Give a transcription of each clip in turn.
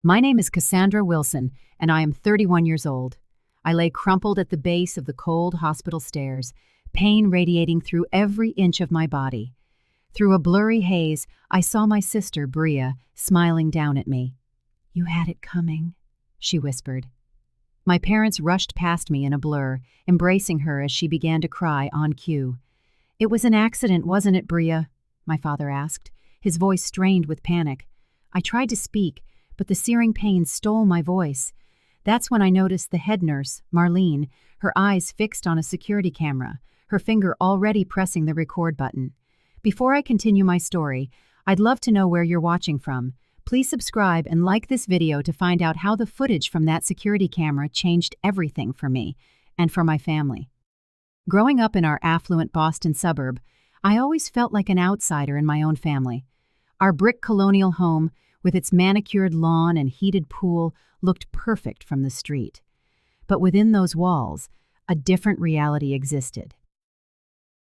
My name is Cassandra Wilson, and I am 31 years old. I lay crumpled at the base of the cold hospital stairs, pain radiating through every inch of my body. Through a blurry haze, I saw my sister, Bria, smiling down at me. "You had it coming," she whispered. My parents rushed past me in a blur, embracing her as she began to cry on cue. "It was an accident, wasn't it, Bria?" my father asked, his voice strained with panic. I tried to speak, but the searing pain stole my voice. That's when I noticed the head nurse, Marlene, her eyes fixed on a security camera, her finger already pressing the record button. Before I continue my story, I'd love to know where you're watching from. Please subscribe and like this video to find out how the footage from that security camera changed everything for me and for my family. Growing up in our affluent Boston suburb, I always felt like an outsider in my own family. Our brick colonial home, with its manicured lawn and heated pool, looked perfect from the street. But within those walls, a different reality existed.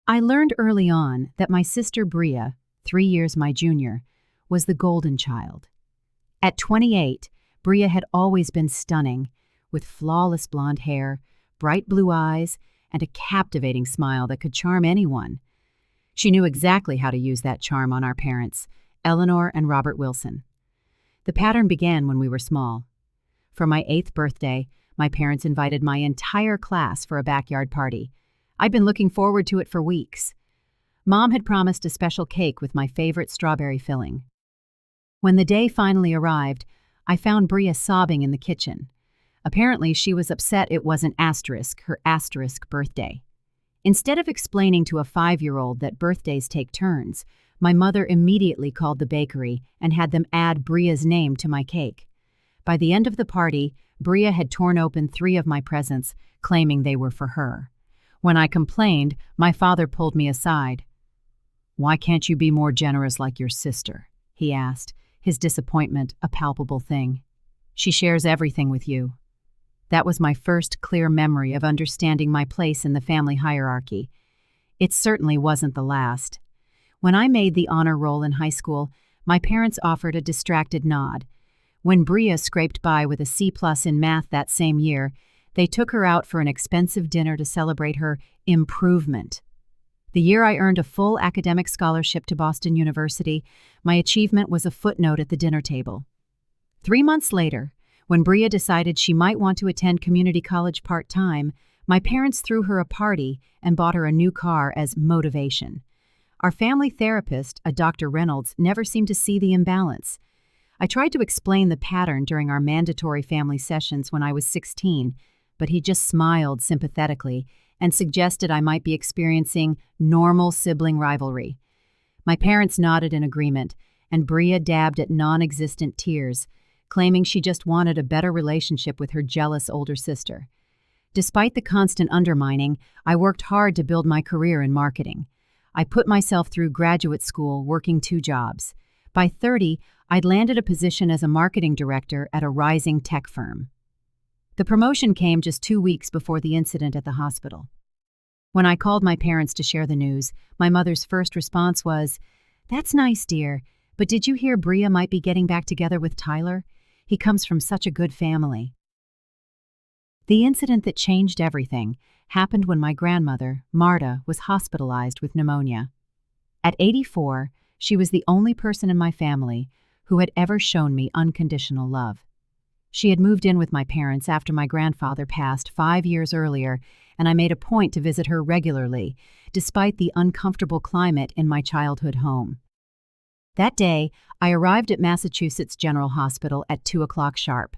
I learned early on that my sister Bria, 3 years my junior, was the golden child. At 28, Bria had always been stunning, with flawless blonde hair, bright blue eyes, and a captivating smile that could charm anyone. She knew exactly how to use that charm on our parents, Eleanor and Robert Wilson. The pattern began when we were small. For my 8th birthday, my parents invited my entire class for a backyard party. I'd been looking forward to it for weeks. Mom had promised a special cake with my favorite strawberry filling. When the day finally arrived, I found Bria sobbing in the kitchen. Apparently, she was upset it wasn't her asterisk birthday. Instead of explaining to a 5-year-old that birthdays take turns, my mother immediately called the bakery and had them add Bria's name to my cake. By the end of the party, Bria had torn open 3 of my presents, claiming they were for her. When I complained, my father pulled me aside. "Why can't you be more generous like your sister?" he asked, his disappointment a palpable thing. "She shares everything with you." That was my first clear memory of understanding my place in the family hierarchy. It certainly wasn't the last. When I made the honor roll in high school, my parents offered a distracted nod. When Bria scraped by with a C+ in math that same year, they took her out for an expensive dinner to celebrate her improvement. The year I earned a full academic scholarship to Boston University, my achievement was a footnote at the dinner table. 3 months later, when Bria decided she might want to attend community college part-time, my parents threw her a party and bought her a new car as motivation. Our family therapist, a Dr. Reynolds, never seemed to see the imbalance. I tried to explain the pattern during our mandatory family sessions when I was 16, but he just smiled sympathetically and suggested I might be experiencing normal sibling rivalry. My parents nodded in agreement, and Bria dabbed at non-existent tears, claiming she just wanted a better relationship with her jealous older sister. Despite the constant undermining, I worked hard to build my career in marketing. I put myself through graduate school working 2 jobs. By 30, I'd landed a position as a marketing director at a rising tech firm. The promotion came just 2 weeks before the incident at the hospital. When I called my parents to share the news, my mother's first response was, "That's nice, dear, but did you hear Bria might be getting back together with Tyler? He comes from such a good family." The incident that changed everything happened when my grandmother, Marta, was hospitalized with pneumonia. At 84, she was the only person in my family who had ever shown me unconditional love. She had moved in with my parents after my grandfather passed 5 years earlier, and I made a point to visit her regularly, despite the uncomfortable climate in my childhood home. That day, I arrived at Massachusetts General Hospital at 2 o'clock sharp.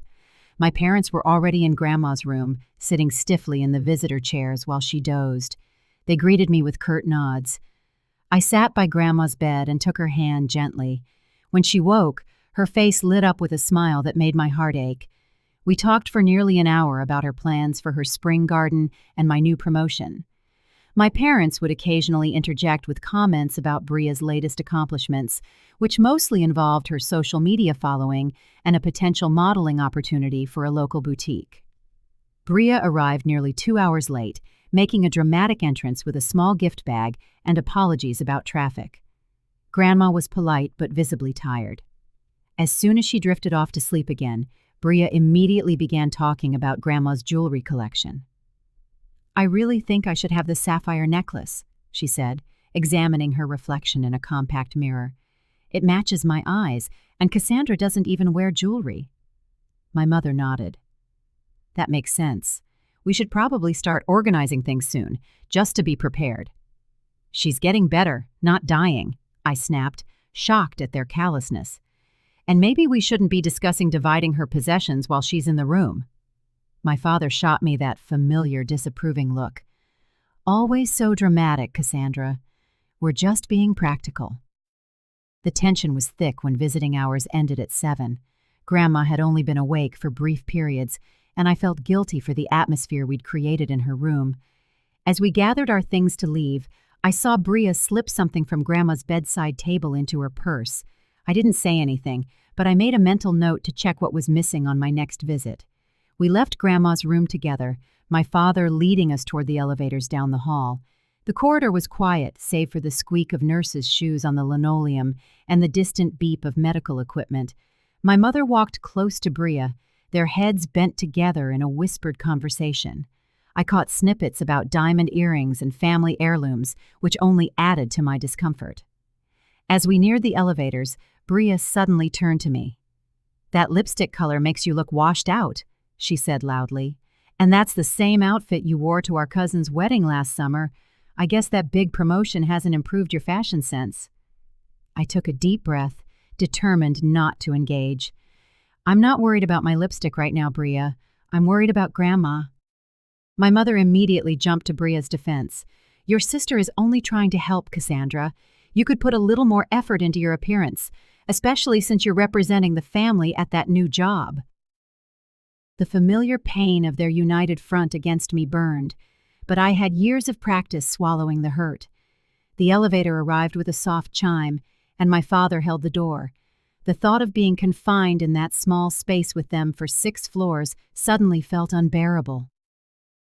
My parents were already in Grandma's room, sitting stiffly in the visitor chairs while she dozed. They greeted me with curt nods. I sat by Grandma's bed and took her hand gently. When she woke, her face lit up with a smile that made my heart ache. We talked for nearly an hour about her plans for her spring garden and my new promotion. My parents would occasionally interject with comments about Bria's latest accomplishments, which mostly involved her social media following and a potential modeling opportunity for a local boutique. Bria arrived nearly 2 hours late, making a dramatic entrance with a small gift bag and apologies about traffic. Grandma was polite but visibly tired. As soon as she drifted off to sleep again, Bria immediately began talking about Grandma's jewelry collection. "I really think I should have the sapphire necklace," she said, examining her reflection in a compact mirror. "It matches my eyes, and Cassandra doesn't even wear jewelry." My mother nodded. "That makes sense. We should probably start organizing things soon, just to be prepared." "She's getting better, not dying," I snapped, shocked at their callousness. "And maybe we shouldn't be discussing dividing her possessions while she's in the room." My father shot me that familiar, disapproving look. "Always so dramatic, Cassandra. We're just being practical." The tension was thick when visiting hours ended at 7. Grandma had only been awake for brief periods, and I felt guilty for the atmosphere we'd created in her room. As we gathered our things to leave, I saw Bria slip something from Grandma's bedside table into her purse. I didn't say anything, but I made a mental note to check what was missing on my next visit. We left Grandma's room together, my father leading us toward the elevators down the hall. The corridor was quiet, save for the squeak of nurses' shoes on the linoleum and the distant beep of medical equipment. My mother walked close to Bria, their heads bent together in a whispered conversation. I caught snippets about diamond earrings and family heirlooms, which only added to my discomfort. As we neared the elevators, Bria suddenly turned to me. "That lipstick color makes you look washed out," she said loudly. "And that's the same outfit you wore to our cousin's wedding last summer. I guess that big promotion hasn't improved your fashion sense." I took a deep breath, determined not to engage. "I'm not worried about my lipstick right now, Bria. I'm worried about Grandma." My mother immediately jumped to Bria's defense. "Your sister is only trying to help, Cassandra. You could put a little more effort into your appearance, especially since you're representing the family at that new job." The familiar pain of their united front against me burned, but I had years of practice swallowing the hurt. The elevator arrived with a soft chime, and my father held the door. The thought of being confined in that small space with them for 6 floors suddenly felt unbearable.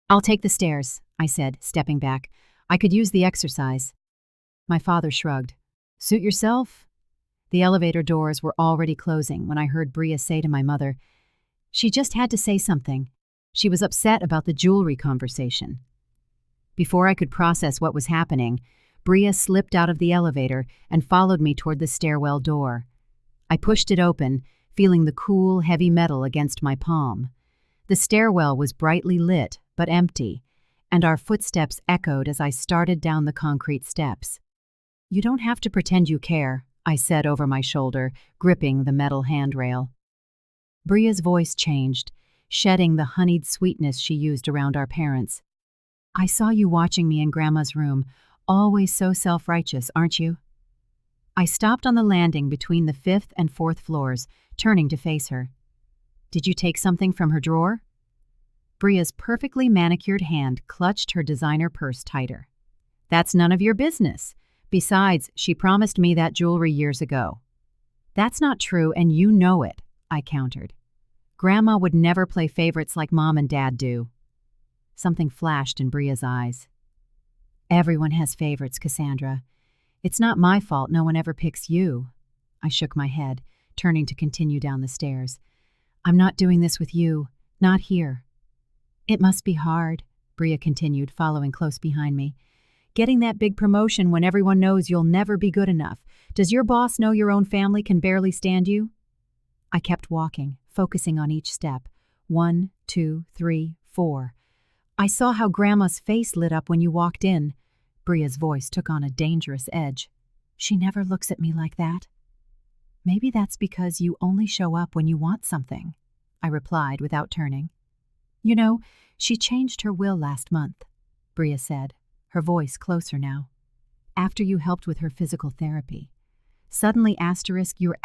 "I'll take the stairs," I said, stepping back. "I could use the exercise." My father shrugged. "Suit yourself." The elevator doors were already closing when I heard Bria say to my mother, "She just had to say something. She was upset about the jewelry conversation." Before I could process what was happening, Bria slipped out of the elevator and followed me toward the stairwell door. I pushed it open, feeling the cool, heavy metal against my palm. The stairwell was brightly lit, but empty, and our footsteps echoed as I started down the concrete steps. "You don't have to pretend you care," I said over my shoulder, gripping the metal handrail. Bria's voice changed, shedding the honeyed sweetness she used around our parents. "I saw you watching me in Grandma's room, always so self-righteous, aren't you?" I stopped on the landing between the 5th and 4th floors, turning to face her. "Did you take something from her drawer?" Bria's perfectly manicured hand clutched her designer purse tighter. "That's none of your business. Besides, she promised me that jewelry years ago." "That's not true, and you know it," I countered. "Grandma would never play favorites like Mom and Dad do." Something flashed in Bria's eyes. "Everyone has favorites, Cassandra. It's not my fault no one ever picks you." I shook my head, turning to continue down the stairs. "I'm not doing this with you. Not here." "It must be hard," Bria continued, following close behind me. "Getting that big promotion when everyone knows you'll never be good enough. Does your boss know your own family can barely stand you?" I kept walking, focusing on each step. 1, 2, 3, 4. "I saw how Grandma's face lit up when you walked in." Bria's voice took on a dangerous edge. "She never looks at me like that." "Maybe that's because you only show up when you want something," I replied without turning. "You know, she changed her will last month," Bria said, her voice closer now. "After you helped with her physical therapy. Suddenly you're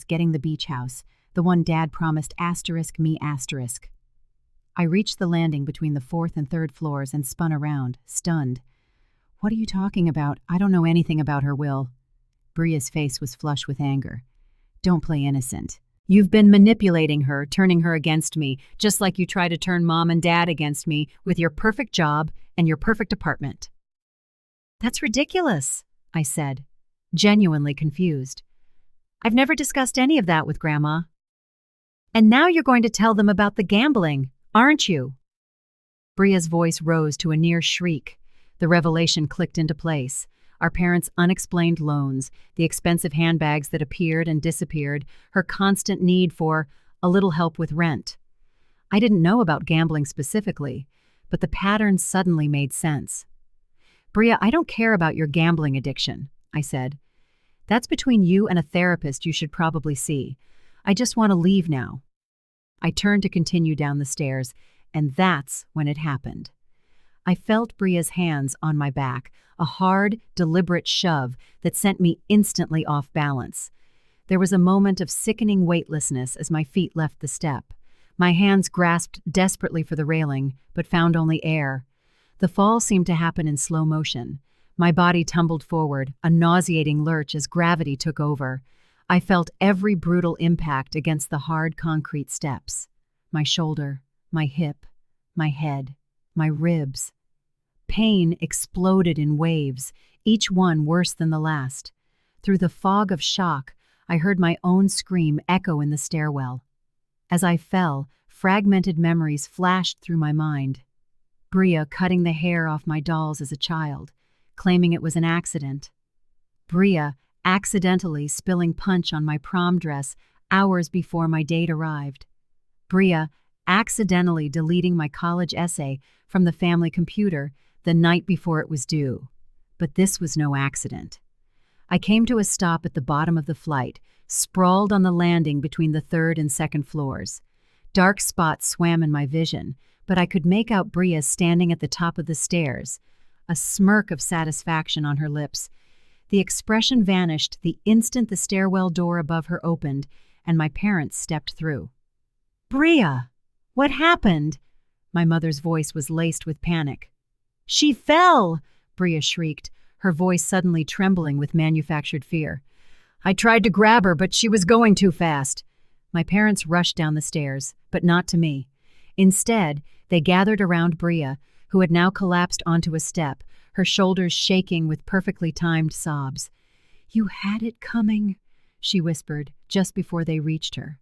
getting the beach house, the one Dad promised me. I reached the landing between the 4th and 3rd floors and spun around, stunned. "What are you talking about? I don't know anything about her will." Bria's face was flush with anger. "Don't play innocent. You've been manipulating her, turning her against me, just like you try to turn Mom and Dad against me with your perfect job and your perfect apartment." "That's ridiculous," I said, genuinely confused. I've never discussed any of that with Grandma. And now you're going to tell them about the gambling, aren't you? Bria's voice rose to a near shriek. The revelation clicked into place. Our parents' unexplained loans, the expensive handbags that appeared and disappeared, her constant need for a little help with rent. I didn't know about gambling specifically, but the pattern suddenly made sense. Bria, I don't care about your gambling addiction, I said. That's between you and a therapist you should probably see. I just want to leave now. I turned to continue down the stairs, and that's when it happened. I felt Bria's hands on my back, a hard, deliberate shove that sent me instantly off balance. There was a moment of sickening weightlessness as my feet left the step. My hands grasped desperately for the railing, but found only air. The fall seemed to happen in slow motion. My body tumbled forward, a nauseating lurch as gravity took over. I felt every brutal impact against the hard concrete steps. My shoulder, my hip, my head, my ribs. Pain exploded in waves, each one worse than the last. Through the fog of shock, I heard my own scream echo in the stairwell. As I fell, fragmented memories flashed through my mind. Bria cutting the hair off my dolls as a child, claiming it was an accident. Bria accidentally spilling punch on my prom dress hours before my date arrived. Bria accidentally deleting my college essay from the family computer the night before it was due. But this was no accident. I came to a stop at the bottom of the flight, sprawled on the landing between the third and second floors. Dark spots swam in my vision, but I could make out Bria standing at the top of the stairs, a smirk of satisfaction on her lips. The expression vanished the instant the stairwell door above her opened and my parents stepped through. "Bria, what happened?" My mother's voice was laced with panic. "She fell!" Bria shrieked, her voice suddenly trembling with manufactured fear. "I tried to grab her, but she was going too fast." My parents rushed down the stairs, but not to me. Instead, they gathered around Bria, who had now collapsed onto a step, her shoulders shaking with perfectly timed sobs. "You had it coming," she whispered just before they reached her.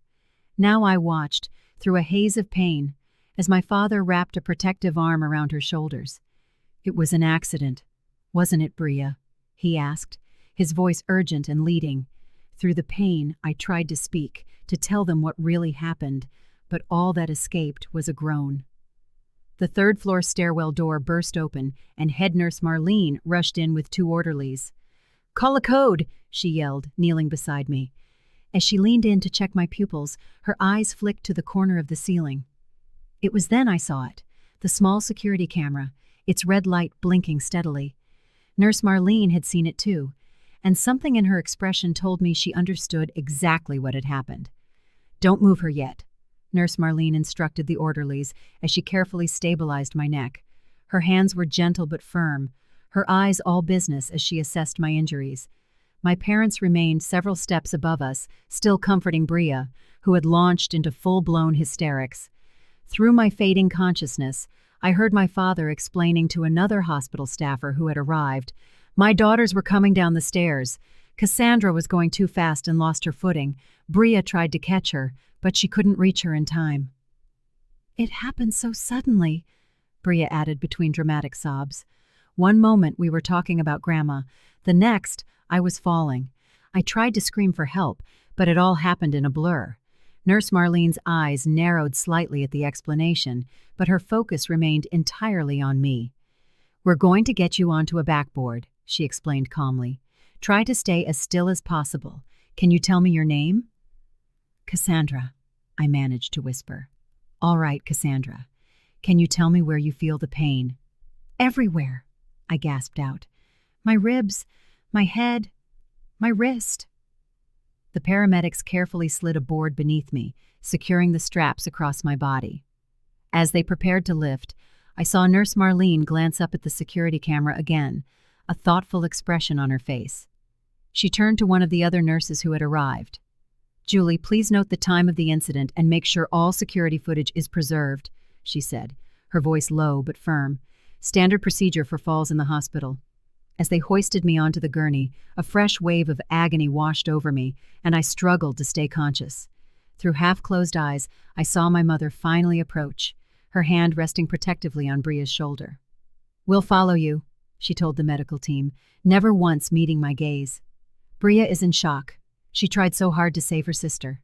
Now I watched, through a haze of pain, as my father wrapped a protective arm around her shoulders. "It was an accident, wasn't it, Bria?" he asked, his voice urgent and leading. Through the pain, I tried to speak, to tell them what really happened, but all that escaped was a groan. The third-floor stairwell door burst open, and head nurse Marlene rushed in with 2 orderlies. "Call a code," she yelled, kneeling beside me. As she leaned in to check my pupils, her eyes flicked to the corner of the ceiling. It was then I saw it, the small security camera, its red light blinking steadily. Nurse Marlene had seen it too, and something in her expression told me she understood exactly what had happened. "Don't move her yet," Nurse Marlene instructed the orderlies as she carefully stabilized my neck. Her hands were gentle but firm, her eyes all business as she assessed my injuries. My parents remained several steps above us, still comforting Bria, who had launched into full-blown hysterics. Through my fading consciousness, I heard my father explaining to another hospital staffer who had arrived. "My daughters were coming down the stairs. Cassandra was going too fast and lost her footing. Bria tried to catch her, but she couldn't reach her in time." "It happened so suddenly," Bria added between dramatic sobs. One moment we were talking about Grandma. The next, I was falling. I tried to scream for help, but it all happened in a blur. Nurse Marlene's eyes narrowed slightly at the explanation, but her focus remained entirely on me. "We're going to get you onto a backboard," she explained calmly. "Try to stay as still as possible. Can you tell me your name?" "Cassandra," I managed to whisper. "All right, Cassandra. Can you tell me where you feel the pain?" "Everywhere," I gasped out. "My ribs, my head, my wrist." The paramedics carefully slid a board beneath me, securing the straps across my body. As they prepared to lift, I saw Nurse Marlene glance up at the security camera again, a thoughtful expression on her face. She turned to one of the other nurses who had arrived. "Julie, please note the time of the incident and make sure all security footage is preserved," she said, her voice low but firm. "Standard procedure for falls in the hospital." As they hoisted me onto the gurney, a fresh wave of agony washed over me, and I struggled to stay conscious. Through half-closed eyes, I saw my mother finally approach, her hand resting protectively on Bria's shoulder. "We'll follow you," she told the medical team, never once meeting my gaze. "Bria is in shock. She tried so hard to save her sister."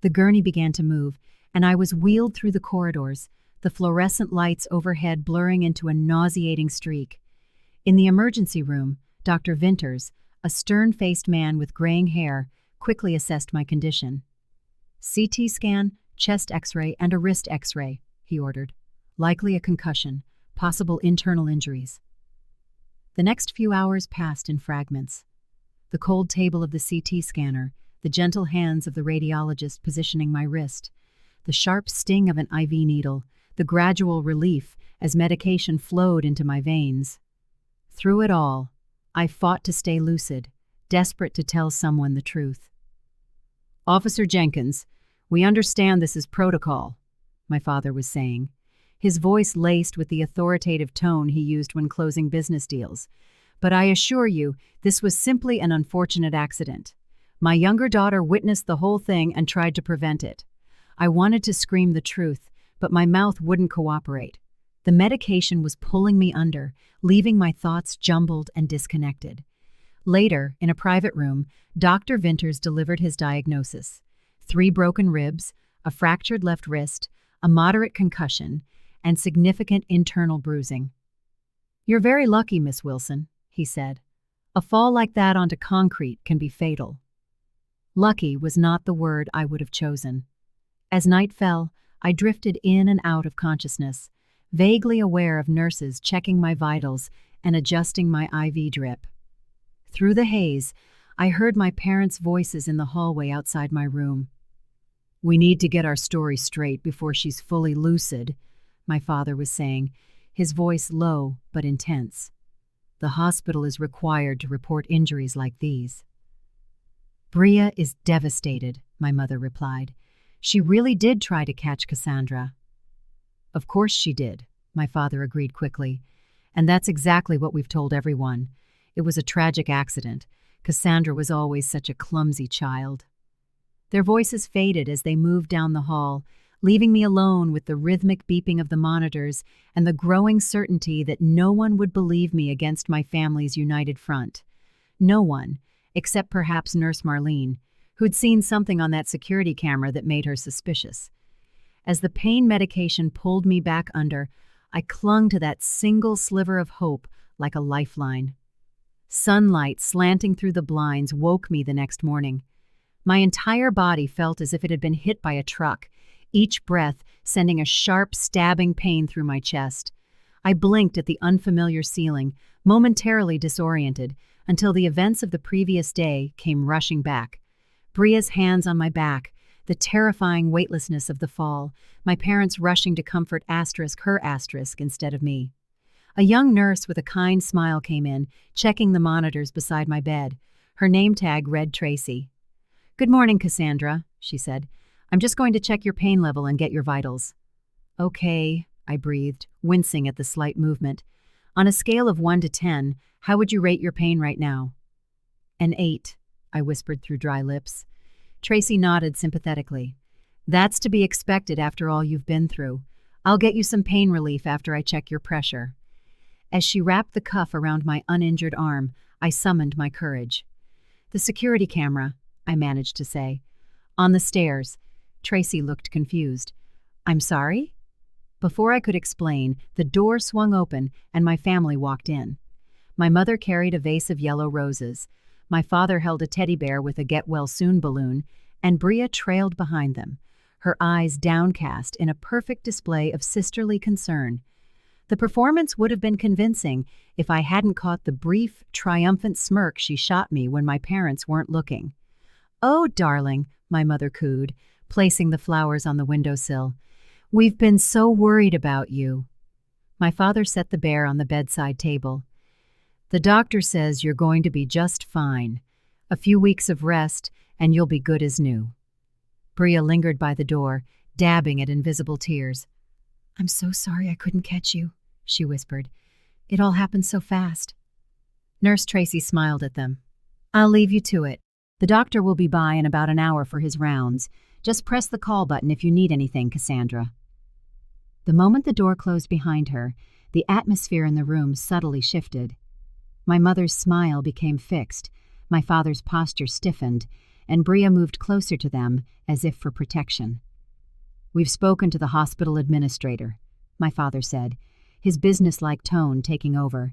The gurney began to move, and I was wheeled through the corridors, the fluorescent lights overhead blurring into a nauseating streak. In the emergency room, Dr. Vinters, a stern-faced man with graying hair, quickly assessed my condition. "CT scan, chest X-ray, and a wrist X-ray," he ordered. "Likely a concussion, possible internal injuries." The next few hours passed in fragments. The cold table of the CT scanner, the gentle hands of the radiologist positioning my wrist, the sharp sting of an IV needle, the gradual relief as medication flowed into my veins. Through it all, I fought to stay lucid, desperate to tell someone the truth. "Officer Jenkins, we understand this is protocol," my father was saying, his voice laced with the authoritative tone he used when closing business deals. "But I assure you, this was simply an unfortunate accident. My younger daughter witnessed the whole thing and tried to prevent it." I wanted to scream the truth, but my mouth wouldn't cooperate. The medication was pulling me under, leaving my thoughts jumbled and disconnected. Later, in a private room, Dr. Vinters delivered his diagnosis: 3 broken ribs, a fractured left wrist, a moderate concussion, and significant internal bruising. "You're very lucky, Miss Wilson," he said. "A fall like that onto concrete can be fatal." Lucky was not the word I would have chosen. As night fell, I drifted in and out of consciousness, vaguely aware of nurses checking my vitals and adjusting my IV drip. Through the haze, I heard my parents' voices in the hallway outside my room. "We need to get our story straight before she's fully lucid," my father was saying, his voice low but intense. "The hospital is required to report injuries like these." "Bria is devastated," my mother replied. "She really did try to catch Cassandra." "Of course she did," my father agreed quickly. "And that's exactly what we've told everyone. It was a tragic accident. Cassandra was always such a clumsy child." Their voices faded as they moved down the hall, leaving me alone with the rhythmic beeping of the monitors and the growing certainty that no one would believe me against my family's united front. No one, except perhaps Nurse Marlene, who'd seen something on that security camera that made her suspicious. As the pain medication pulled me back under, I clung to that single sliver of hope like a lifeline. Sunlight slanting through the blinds woke me the next morning. My entire body felt as if it had been hit by a truck, each breath sending a sharp, stabbing pain through my chest. I blinked at the unfamiliar ceiling, momentarily disoriented, until the events of the previous day came rushing back. Bria's hands on my back, the terrifying weightlessness of the fall, my parents rushing to comfort her instead of me. A young nurse with a kind smile came in, checking the monitors beside my bed. Her name tag read Tracy. "Good morning, Cassandra," she said. "I'm just going to check your pain level and get your vitals." "Okay," I breathed, wincing at the slight movement. "On a scale of 1 to 10, how would you rate your pain right now?" "An 8, I whispered through dry lips. Tracy nodded sympathetically. "That's to be expected after all you've been through. I'll get you some pain relief after I check your pressure." As she wrapped the cuff around my uninjured arm, I summoned my courage. "The security camera," I managed to say. "On the stairs." Tracy looked confused. "I'm sorry?" Before I could explain, the door swung open and my family walked in. My mother carried a vase of yellow roses. My father held a teddy bear with a get-well-soon balloon, and Bria trailed behind them, her eyes downcast in a perfect display of sisterly concern. The performance would have been convincing if I hadn't caught the brief, triumphant smirk she shot me when my parents weren't looking. "Oh, darling," my mother cooed, placing the flowers on the windowsill. "We've been so worried about you." My father set the bear on the bedside table. "The doctor says you're going to be just fine. A few weeks of rest, and you'll be good as new." Bria lingered by the door, dabbing at invisible tears. "I'm so sorry I couldn't catch you," she whispered. "It all happened so fast." Nurse Tracy smiled at them. I'll leave you to it. The doctor will be by in about an hour for his rounds. Just press the call button if you need anything, Cassandra. The moment the door closed behind her, the atmosphere in the room subtly shifted. My mother's smile became fixed, my father's posture stiffened, and Bria moved closer to them as if for protection. We've spoken to the hospital administrator, my father said, his businesslike tone taking over.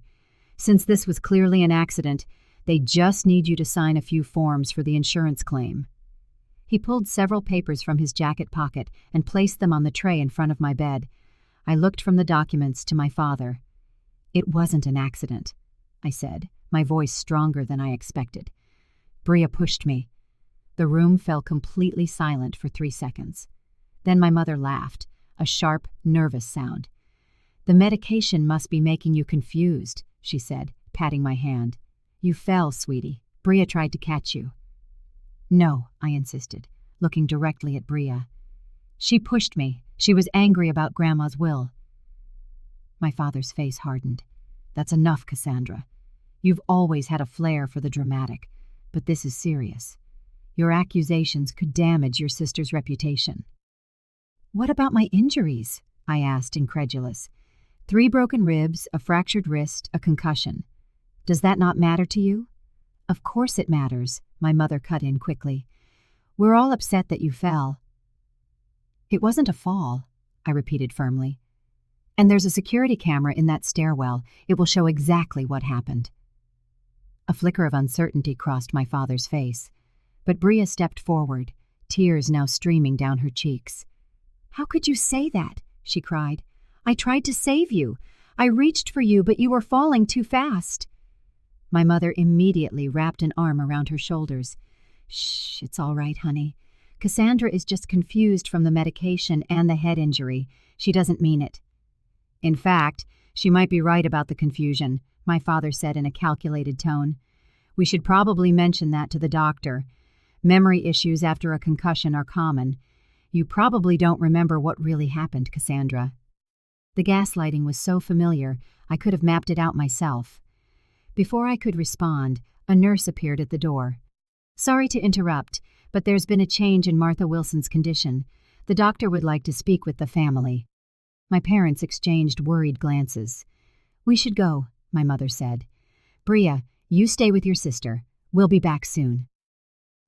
Since this was clearly an accident, they just need you to sign a few forms for the insurance claim. He pulled several papers from his jacket pocket and placed them on the tray in front of my bed. I looked from the documents to my father. It wasn't an accident, I said, my voice stronger than I expected. Bria pushed me. The room fell completely silent for 3 seconds. Then my mother laughed, a sharp, nervous sound. The medication must be making you confused, she said, patting my hand. You fell, sweetie. Bria tried to catch you. No, I insisted, looking directly at Bria. She pushed me. She was angry about Grandma's will. My father's face hardened. That's enough, Cassandra. You've always had a flair for the dramatic, but this is serious. Your accusations could damage your sister's reputation. What about my injuries? I asked, incredulous. 3 broken ribs, a fractured wrist, a concussion. Does that not matter to you? Of course it matters, my mother cut in quickly. We're all upset that you fell. It wasn't a fall, I repeated firmly. And there's a security camera in that stairwell. It will show exactly what happened. A flicker of uncertainty crossed my father's face, but Bria stepped forward, tears now streaming down her cheeks. How could you say that? She cried. I tried to save you. I reached for you, but you were falling too fast. My mother immediately wrapped an arm around her shoulders. Shh, it's all right, honey. Cassandra is just confused from the medication and the head injury. She doesn't mean it. In fact, she might be right about the confusion, my father said in a calculated tone. We should probably mention that to the doctor. Memory issues after a concussion are common. You probably don't remember what really happened, Cassandra. The gaslighting was so familiar, I could have mapped it out myself. Before I could respond, a nurse appeared at the door. Sorry to interrupt, but there's been a change in Martha Wilson's condition. The doctor would like to speak with the family. My parents exchanged worried glances. We should go, my mother said. Bria, you stay with your sister. We'll be back soon.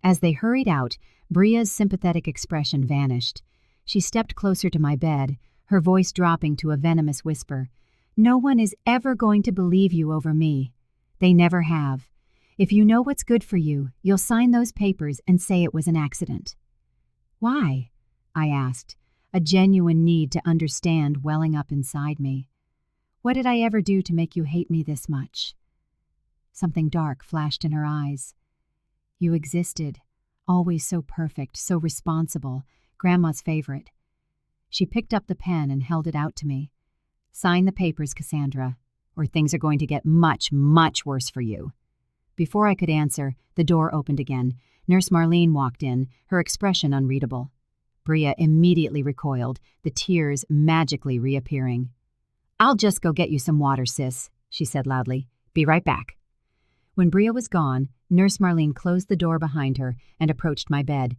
As they hurried out, Bria's sympathetic expression vanished. She stepped closer to my bed, her voice dropping to a venomous whisper. No one is ever going to believe you over me. They never have. If you know what's good for you, you'll sign those papers and say it was an accident. Why? I asked, a genuine need to understand welling up inside me. What did I ever do to make you hate me this much? Something dark flashed in her eyes. You existed, always so perfect, so responsible, Grandma's favorite. She picked up the pen and held it out to me. Sign the papers, Cassandra, or things are going to get much, much worse for you. Before I could answer, the door opened again. Nurse Marlene walked in, her expression unreadable. Bria immediately recoiled, the tears magically reappearing. I'll just go get you some water, sis, she said loudly. Be right back. When Bria was gone, Nurse Marlene closed the door behind her and approached my bed.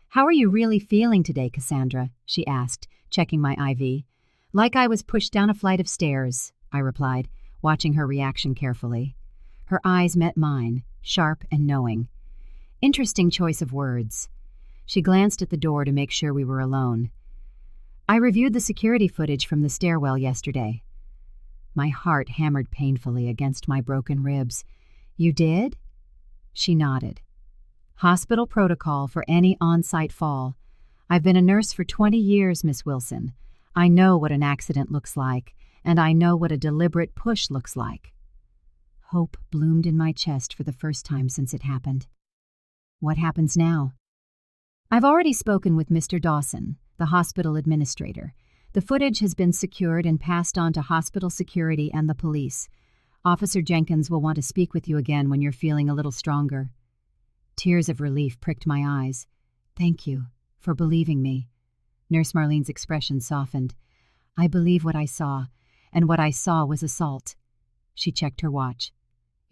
How are you really feeling today, Cassandra? She asked, checking my IV. Like I was pushed down a flight of stairs, I replied, watching her reaction carefully. Her eyes met mine, sharp and knowing. Interesting choice of words. She glanced at the door to make sure we were alone. I reviewed the security footage from the stairwell yesterday. My heart hammered painfully against my broken ribs. You did? She nodded. Hospital protocol for any on-site fall. I've been a nurse for 20 years, Miss Wilson. I know what an accident looks like, and I know what a deliberate push looks like. Hope bloomed in my chest for the first time since it happened. What happens now? I've already spoken with Mr. Dawson, the hospital administrator. The footage has been secured and passed on to hospital security and the police. Officer Jenkins will want to speak with you again when you're feeling a little stronger. Tears of relief pricked my eyes. Thank you for believing me. Nurse Marlene's expression softened. I believe what I saw, and what I saw was assault. She checked her watch.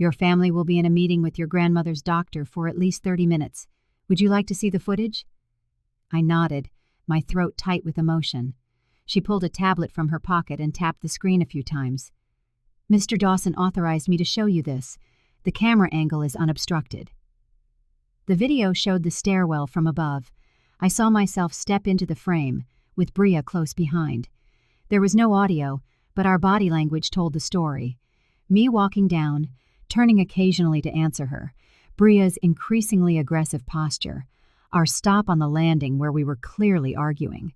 Your family will be in a meeting with your grandmother's doctor for at least 30 minutes. Would you like to see the footage?" I nodded, my throat tight with emotion. She pulled a tablet from her pocket and tapped the screen a few times. "Mr. Dawson authorized me to show you this. The camera angle is unobstructed." The video showed the stairwell from above. I saw myself step into the frame, with Bria close behind. There was no audio, but our body language told the story. Me walking down, turning occasionally to answer her, Bria's increasingly aggressive posture, our stop on the landing where we were clearly arguing.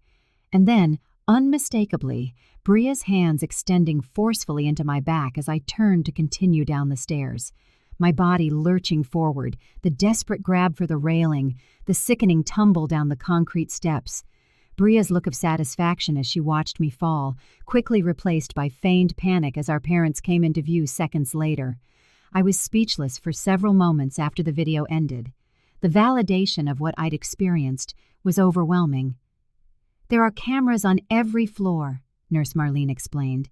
And then, unmistakably, Bria's hands extending forcefully into my back as I turned to continue down the stairs. My body lurching forward, the desperate grab for the railing, the sickening tumble down the concrete steps. Bria's look of satisfaction as she watched me fall, quickly replaced by feigned panic as our parents came into view seconds later. I was speechless for several moments after the video ended. The validation of what I'd experienced was overwhelming. "There are cameras on every floor," Nurse Marlene explained.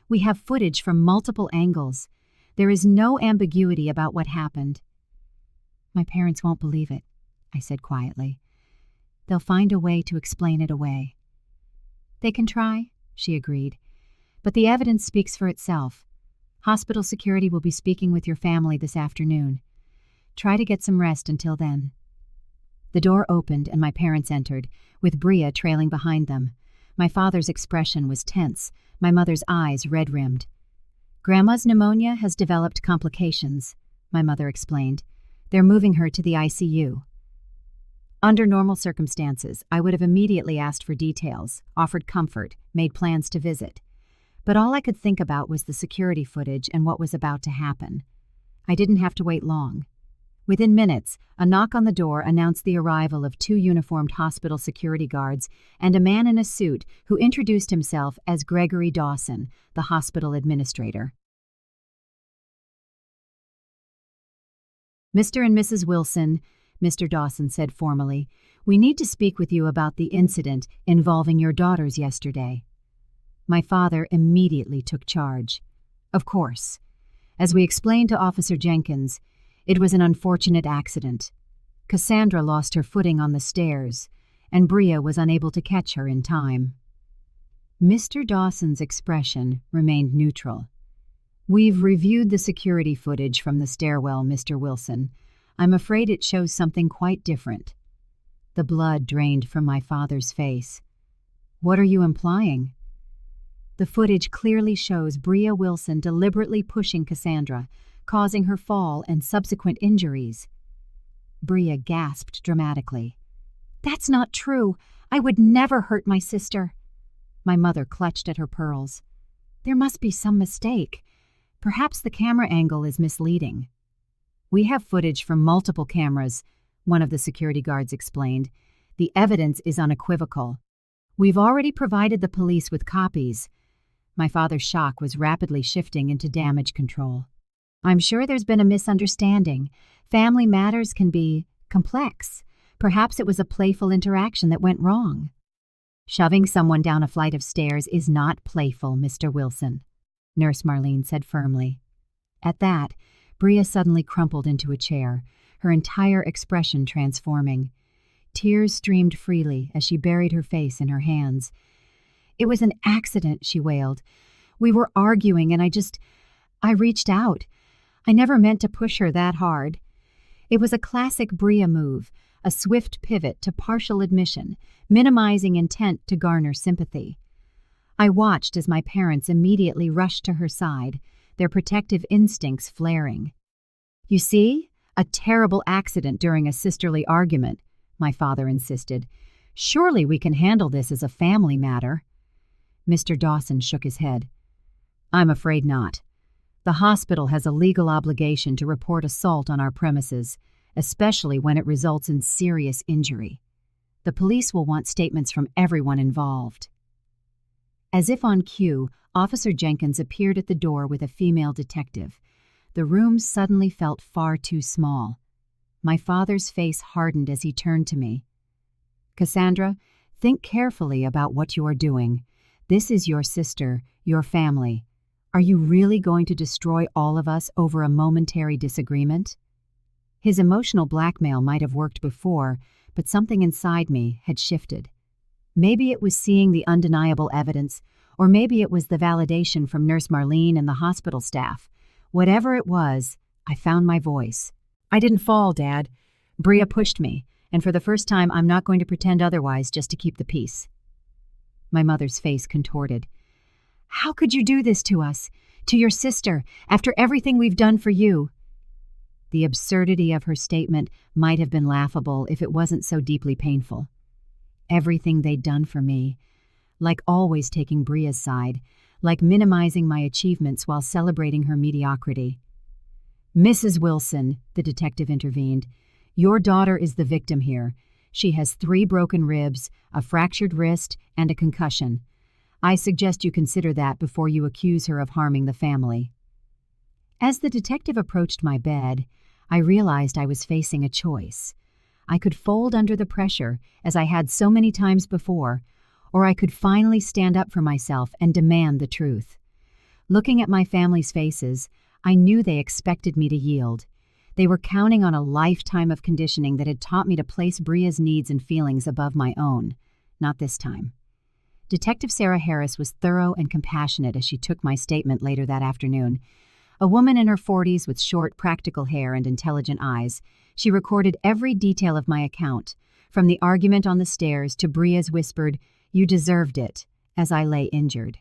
"We have footage from multiple angles. There is no ambiguity about what happened." "My parents won't believe it," I said quietly. "They'll find a way to explain it away." "They can try," she agreed. "But the evidence speaks for itself. Hospital security will be speaking with your family this afternoon. Try to get some rest until then." The door opened and my parents entered, with Bria trailing behind them. My father's expression was tense, my mother's eyes red-rimmed. "Grandma's pneumonia has developed complications," my mother explained. "They're moving her to the ICU." Under normal circumstances, I would have immediately asked for details, offered comfort, made plans to visit. But all I could think about was the security footage and what was about to happen. I didn't have to wait long. Within minutes, a knock on the door announced the arrival of 2 uniformed hospital security guards and a man in a suit who introduced himself as Gregory Dawson, the hospital administrator. "Mr. and Mrs. Wilson," Mr. Dawson said formally, "we need to speak with you about the incident involving your daughters yesterday." My father immediately took charge. "Of course. As we explained to Officer Jenkins, it was an unfortunate accident. Cassandra lost her footing on the stairs, and Bria was unable to catch her in time." Mr. Dawson's expression remained neutral. "We've reviewed the security footage from the stairwell, Mr. Wilson. I'm afraid it shows something quite different." The blood drained from my father's face. "What are you implying?" "The footage clearly shows Bria Wilson deliberately pushing Cassandra, causing her fall and subsequent injuries." Bria gasped dramatically. "That's not true. I would never hurt my sister." My mother clutched at her pearls. "There must be some mistake. Perhaps the camera angle is misleading." "We have footage from multiple cameras," one of the security guards explained. "The evidence is unequivocal. We've already provided the police with copies." My father's shock was rapidly shifting into damage control. "I'm sure there's been a misunderstanding. Family matters can be complex. Perhaps it was a playful interaction that went wrong." "Shoving someone down a flight of stairs is not playful, Mr. Wilson," Nurse Marlene said firmly. At that, Bria suddenly crumpled into a chair, her entire expression transforming. Tears streamed freely as she buried her face in her hands. "It was an accident," she wailed. "We were arguing and I reached out. I never meant to push her that hard." It was a classic Bria move, a swift pivot to partial admission, minimizing intent to garner sympathy. I watched as my parents immediately rushed to her side, their protective instincts flaring. "You see? A terrible accident during a sisterly argument," my father insisted. "Surely we can handle this as a family matter." Mr. Dawson shook his head. "I'm afraid not. The hospital has a legal obligation to report assault on our premises, especially when it results in serious injury. The police will want statements from everyone involved." As if on cue, Officer Jenkins appeared at the door with a female detective. The room suddenly felt far too small. My father's face hardened as he turned to me. "Cassandra, think carefully about what you are doing. This is your sister, your family. Are you really going to destroy all of us over a momentary disagreement? His emotional blackmail might have worked before, but something inside me had shifted. Maybe it was seeing the undeniable evidence, or maybe it was the validation from Nurse Marlene and the hospital staff. Whatever it was, I found my voice. I didn't fall, Dad. Bria pushed me, and for the first time I'm not going to pretend otherwise just to keep the peace. My mother's face contorted. How could you do this to us, to your sister, after everything we've done for you? The absurdity of her statement might have been laughable if it wasn't so deeply painful. Everything they'd done for me, like always taking Bria's side, like minimizing my achievements while celebrating her mediocrity. Mrs. Wilson, the detective intervened, your daughter is the victim here. She has 3 broken ribs, a fractured wrist, and a concussion. I suggest you consider that before you accuse her of harming the family. As the detective approached my bed, I realized I was facing a choice. I could fold under the pressure, as I had so many times before, or I could finally stand up for myself and demand the truth. Looking at my family's faces, I knew they expected me to yield. They were counting on a lifetime of conditioning that had taught me to place Bria's needs and feelings above my own. Not this time. Detective Sarah Harris was thorough and compassionate as she took my statement later that afternoon. A woman in her 40s with short, practical hair and intelligent eyes, she recorded every detail of my account, from the argument on the stairs to Bria's whispered, "You deserved it," as I lay injured.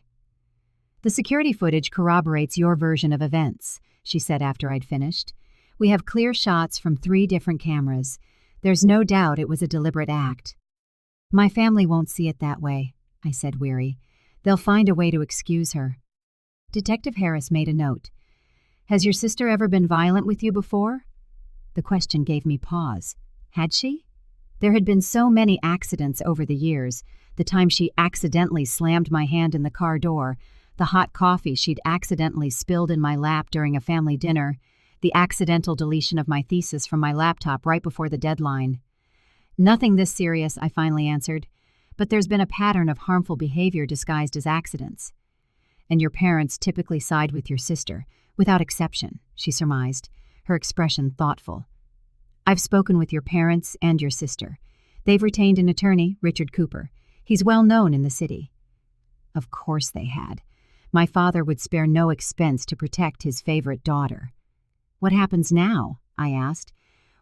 The security footage corroborates your version of events, she said after I'd finished. We have clear shots from 3 different cameras. There's no doubt it was a deliberate act. My family won't see it that way, I said, weary. They'll find a way to excuse her. Detective Harris made a note. Has your sister ever been violent with you before? The question gave me pause. Had she? There had been so many accidents over the years. The time she accidentally slammed my hand in the car door, the hot coffee she'd accidentally spilled in my lap during a family dinner, the accidental deletion of my thesis from my laptop right before the deadline. Nothing this serious, I finally answered, but there's been a pattern of harmful behavior disguised as accidents. And your parents typically side with your sister, without exception, she surmised, her expression thoughtful. I've spoken with your parents and your sister. They've retained an attorney, Richard Cooper. He's well known in the city. Of course they had. My father would spare no expense to protect his favorite daughter. What happens now? I asked.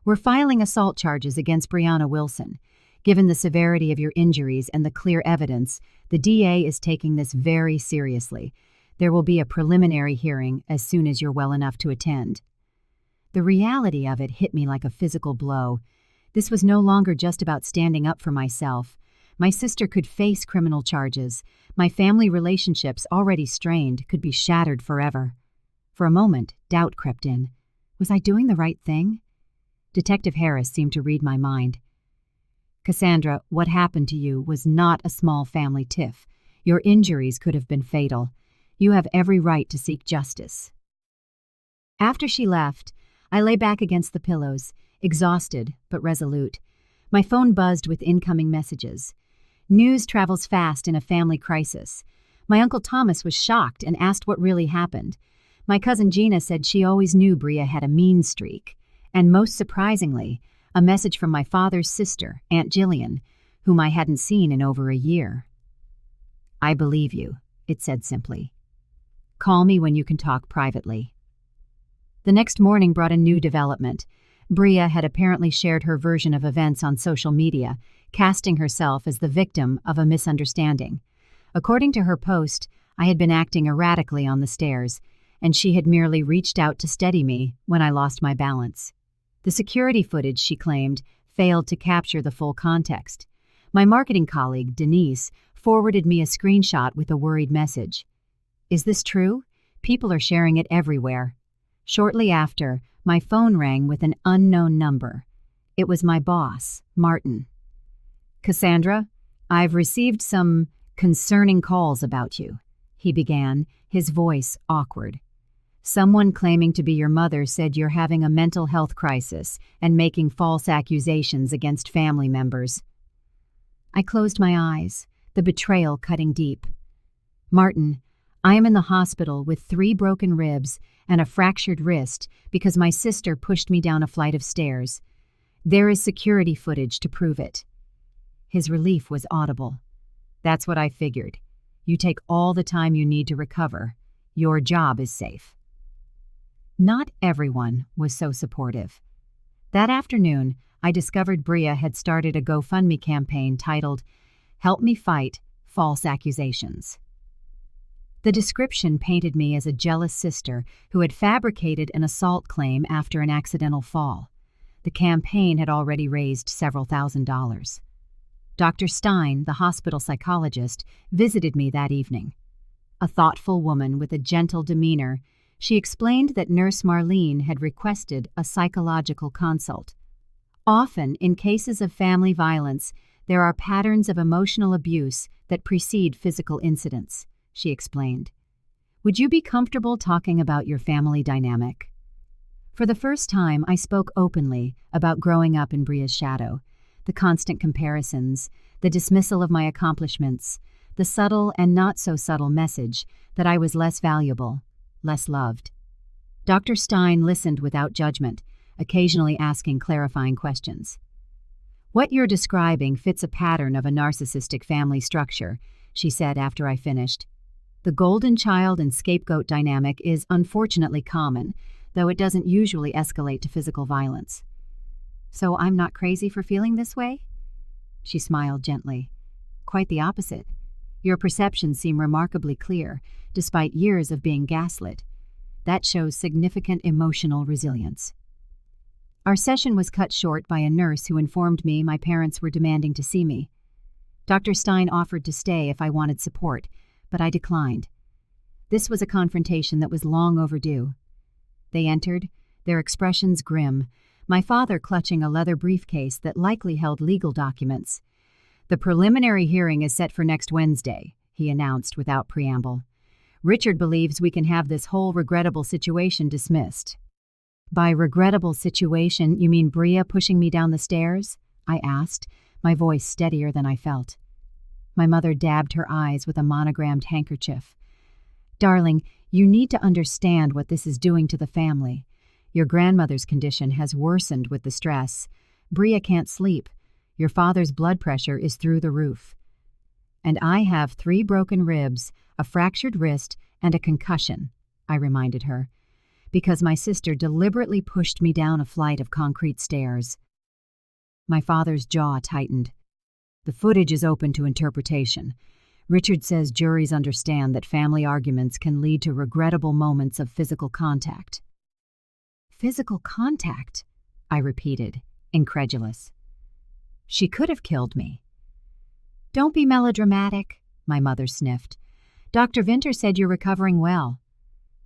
We're filing assault charges against Brianna Wilson. Given the severity of your injuries and the clear evidence, the DA is taking this very seriously. There will be a preliminary hearing as soon as you're well enough to attend. The reality of it hit me like a physical blow. This was no longer just about standing up for myself. My sister could face criminal charges. My family relationships, already strained, could be shattered forever. For a moment, doubt crept in. Was I doing the right thing? Detective Harris seemed to read my mind. Cassandra, what happened to you was not a small family tiff. Your injuries could have been fatal. You have every right to seek justice. After she left, I lay back against the pillows, exhausted but resolute. My phone buzzed with incoming messages. News travels fast in a family crisis. My Uncle Thomas was shocked and asked what really happened. My cousin Gina said she always knew Bria had a mean streak. And most surprisingly, a message from my father's sister, Aunt Jillian, whom I hadn't seen in over a year. I believe you, it said simply. Call me when you can talk privately. The next morning brought a new development. Bria had apparently shared her version of events on social media, casting herself as the victim of a misunderstanding. According to her post, I had been acting erratically on the stairs, and she had merely reached out to steady me when I lost my balance. The security footage, she claimed, failed to capture the full context. My marketing colleague, Denise, forwarded me a screenshot with a worried message. Is this true? People are sharing it everywhere. Shortly after, my phone rang with an unknown number. It was my boss, Martin. Cassandra, I've received some concerning calls about you, he began, his voice awkward. Someone claiming to be your mother said you're having a mental health crisis and making false accusations against family members. I closed my eyes, the betrayal cutting deep. Martin, I am in the hospital with 3 broken ribs and a fractured wrist because my sister pushed me down a flight of stairs. There is security footage to prove it." His relief was audible. "That's what I figured. You take all the time you need to recover. Your job is safe." Not everyone was so supportive. That afternoon, I discovered Bria had started a GoFundMe campaign titled, "Help Me Fight False Accusations." The description painted me as a jealous sister who had fabricated an assault claim after an accidental fall. The campaign had already raised several $1,000s. Dr. Stein, the hospital psychologist, visited me that evening. A thoughtful woman with a gentle demeanor, she explained that Nurse Marlene had requested a psychological consult. "Often, in cases of family violence, there are patterns of emotional abuse that precede physical incidents," she explained. "Would you be comfortable talking about your family dynamic?" For the first time, I spoke openly about growing up in Bria's shadow, the constant comparisons, the dismissal of my accomplishments, the subtle and not-so-subtle message that I was less valuable, less loved. Dr. Stein listened without judgment, occasionally asking clarifying questions. "What you're describing fits a pattern of a narcissistic family structure," she said after I finished. "The golden child and scapegoat dynamic is unfortunately common, though it doesn't usually escalate to physical violence." "So I'm not crazy for feeling this way?" She smiled gently. "Quite the opposite. Your perceptions seem remarkably clear, despite years of being gaslit. That shows significant emotional resilience." Our session was cut short by a nurse who informed me my parents were demanding to see me. Dr. Stein offered to stay if I wanted support, but I declined. This was a confrontation that was long overdue. They entered, their expressions grim, my father clutching a leather briefcase that likely held legal documents. "The preliminary hearing is set for next Wednesday," he announced without preamble. "Richard believes we can have this whole regrettable situation dismissed." "By regrettable situation, you mean Bria pushing me down the stairs?" I asked, my voice steadier than I felt. My mother dabbed her eyes with a monogrammed handkerchief. "Darling, you need to understand what this is doing to the family. Your grandmother's condition has worsened with the stress. Bria can't sleep. Your father's blood pressure is through the roof. And I have 3 broken ribs, a fractured wrist, and a concussion," I reminded her, "because my sister deliberately pushed me down a flight of concrete stairs." My father's jaw tightened. "The footage is open to interpretation. Richard says juries understand that family arguments can lead to regrettable moments of physical contact." "Physical contact?" I repeated, incredulous. "She could have killed me." "Don't be melodramatic," my mother sniffed. "Dr. Vinter said you're recovering well."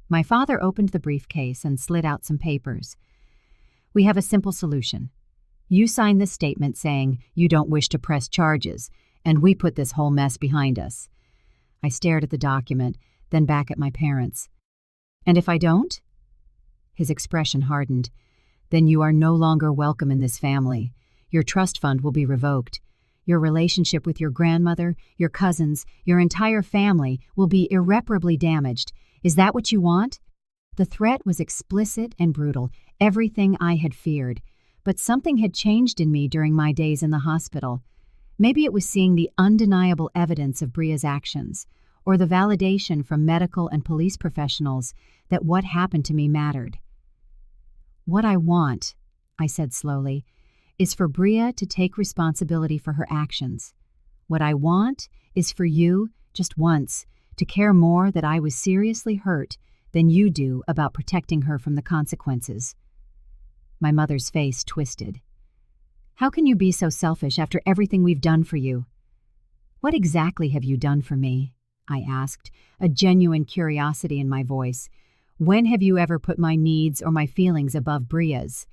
My father opened the briefcase and slid out some papers. "We have a simple solution. You sign this statement saying you don't wish to press charges, and we put this whole mess behind us." I stared at the document, then back at my parents. "And if I don't?" His expression hardened. "Then you are no longer welcome in this family. Your trust fund will be revoked. Your relationship with your grandmother, your cousins, your entire family will be irreparably damaged. Is that what you want?" The threat was explicit and brutal, everything I had feared. But something had changed in me during my days in the hospital. Maybe it was seeing the undeniable evidence of Bria's actions, or the validation from medical and police professionals that what happened to me mattered. "What I want," I said slowly, "is for Bria to take responsibility for her actions. What I want is for you, just once, to care more that I was seriously hurt than you do about protecting her from the consequences." My mother's face twisted. "How can you be so selfish after everything we've done for you?" "What exactly have you done for me?" I asked, a genuine curiosity in my voice. "When have you ever put my needs or my feelings above Bria's?"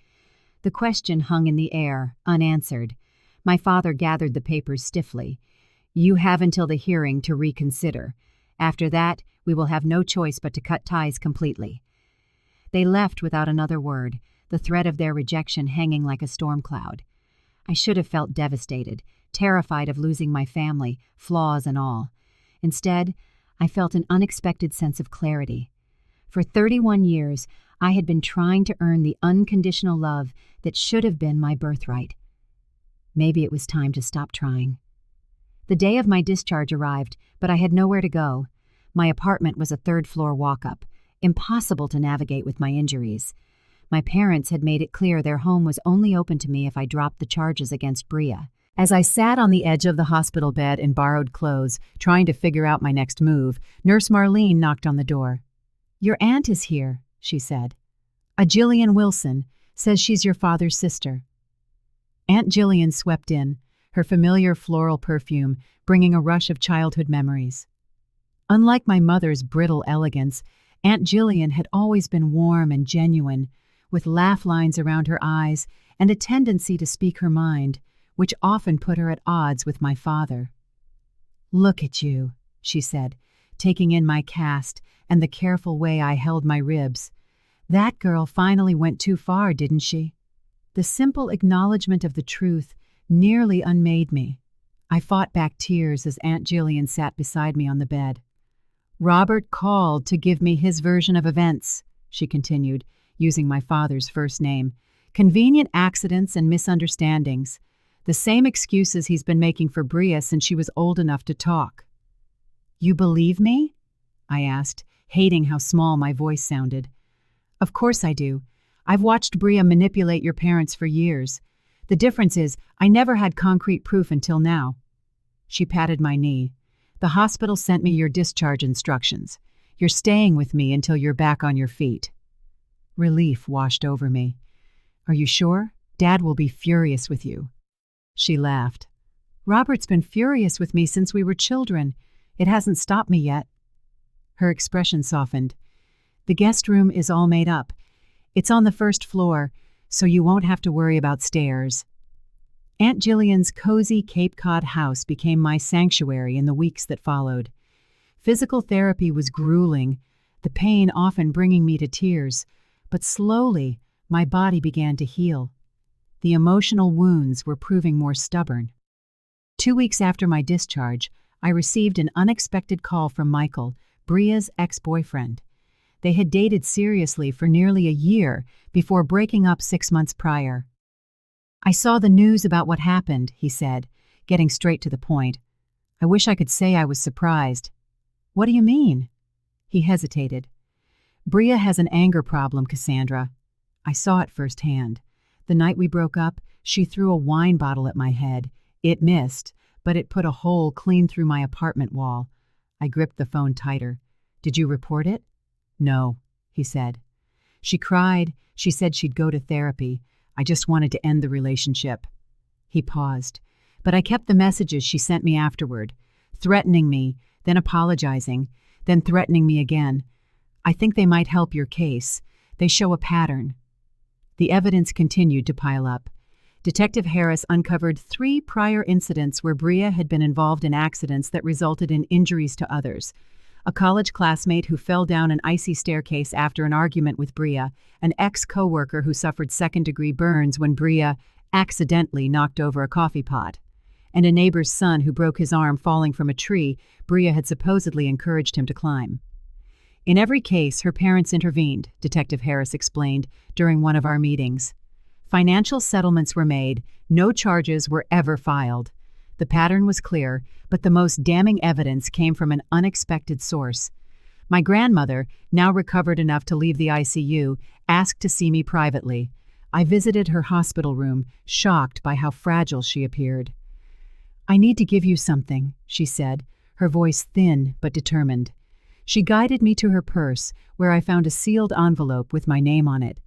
The question hung in the air, unanswered. My father gathered the papers stiffly. "You have until the hearing to reconsider. After that, we will have no choice but to cut ties completely." They left without another word, the threat of their rejection hanging like a storm cloud. I should have felt devastated, terrified of losing my family, flaws and all. Instead, I felt an unexpected sense of clarity. For 31 years, I had been trying to earn the unconditional love that should have been my birthright. Maybe it was time to stop trying. The day of my discharge arrived, but I had nowhere to go. My apartment was a third-floor walk-up, impossible to navigate with my injuries. My parents had made it clear their home was only open to me if I dropped the charges against Bria. As I sat on the edge of the hospital bed in borrowed clothes, trying to figure out my next move, Nurse Marlene knocked on the door. "Your aunt is here," she said. "A Jillian Wilson, says she's your father's sister." Aunt Jillian swept in, her familiar floral perfume bringing a rush of childhood memories. Unlike my mother's brittle elegance, Aunt Jillian had always been warm and genuine, with laugh lines around her eyes and a tendency to speak her mind, which often put her at odds with my father. "Look at you," she said, taking in my cast and the careful way I held my ribs. "That girl finally went too far, didn't she?" The simple acknowledgement of the truth nearly unmade me. I fought back tears as Aunt Jillian sat beside me on the bed. "Robert called to give me his version of events," she continued, using my father's first name. "Convenient accidents and misunderstandings. The same excuses he's been making for Bria since she was old enough to talk." "You believe me?" I asked, hating how small my voice sounded. "Of course I do. I've watched Bria manipulate your parents for years. The difference is I never had concrete proof until now." She patted my knee. "The hospital sent me your discharge instructions. You're staying with me until you're back on your feet." Relief washed over me. "Are you sure? Dad will be furious with you." She laughed. "Robert's been furious with me since we were children. It hasn't stopped me yet." Her expression softened. "The guest room is all made up. It's on the first floor, so you won't have to worry about stairs." Aunt Jillian's cozy Cape Cod house became my sanctuary in the weeks that followed. Physical therapy was grueling, the pain often bringing me to tears, but slowly my body began to heal. The emotional wounds were proving more stubborn. 2 weeks after my discharge, I received an unexpected call from Michael, Bria's ex-boyfriend. They had dated seriously for nearly a year before breaking up 6 months prior. "I saw the news about what happened," he said, getting straight to the point. "I wish I could say I was surprised." "What do you mean?" He hesitated. "Bria has an anger problem, Cassandra. I saw it firsthand. The night we broke up, she threw a wine bottle at my head. It missed, but it put a hole clean through my apartment wall." I gripped the phone tighter. "Did you report it?" "No," he said. "She cried. She said she'd go to therapy. I just wanted to end the relationship." He paused. "But I kept the messages she sent me afterward, threatening me, then apologizing, then threatening me again. I think they might help your case. They show a pattern." The evidence continued to pile up. Detective Harris uncovered 3 prior incidents where Bria had been involved in accidents that resulted in injuries to others. A college classmate who fell down an icy staircase after an argument with Bria, an ex-coworker who suffered second-degree burns when Bria accidentally knocked over a coffee pot, and a neighbor's son who broke his arm falling from a tree Bria had supposedly encouraged him to climb. In every case, her parents intervened, Detective Harris explained during one of our meetings. Financial settlements were made, no charges were ever filed. The pattern was clear, but the most damning evidence came from an unexpected source. My grandmother, now recovered enough to leave the ICU, asked to see me privately. I visited her hospital room, shocked by how fragile she appeared. "I need to give you something," she said, her voice thin but determined. She guided me to her purse, where I found a sealed envelope with my name on it.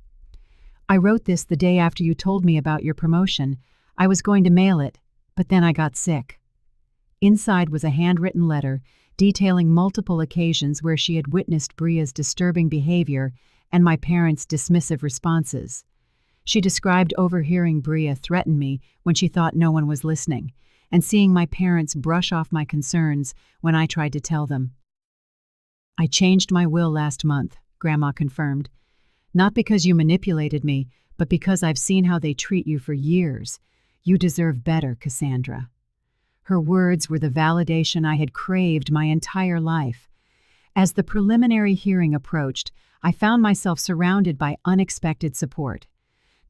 "I wrote this the day after you told me about your promotion. I was going to mail it, but then I got sick." Inside was a handwritten letter detailing multiple occasions where she had witnessed Bria's disturbing behavior and my parents' dismissive responses. She described overhearing Bria threaten me when she thought no one was listening, and seeing my parents brush off my concerns when I tried to tell them. "I changed my will last month," Grandma confirmed. "Not because you manipulated me, but because I've seen how they treat you for years. You deserve better, Cassandra." Her words were the validation I had craved my entire life. As the preliminary hearing approached, I found myself surrounded by unexpected support.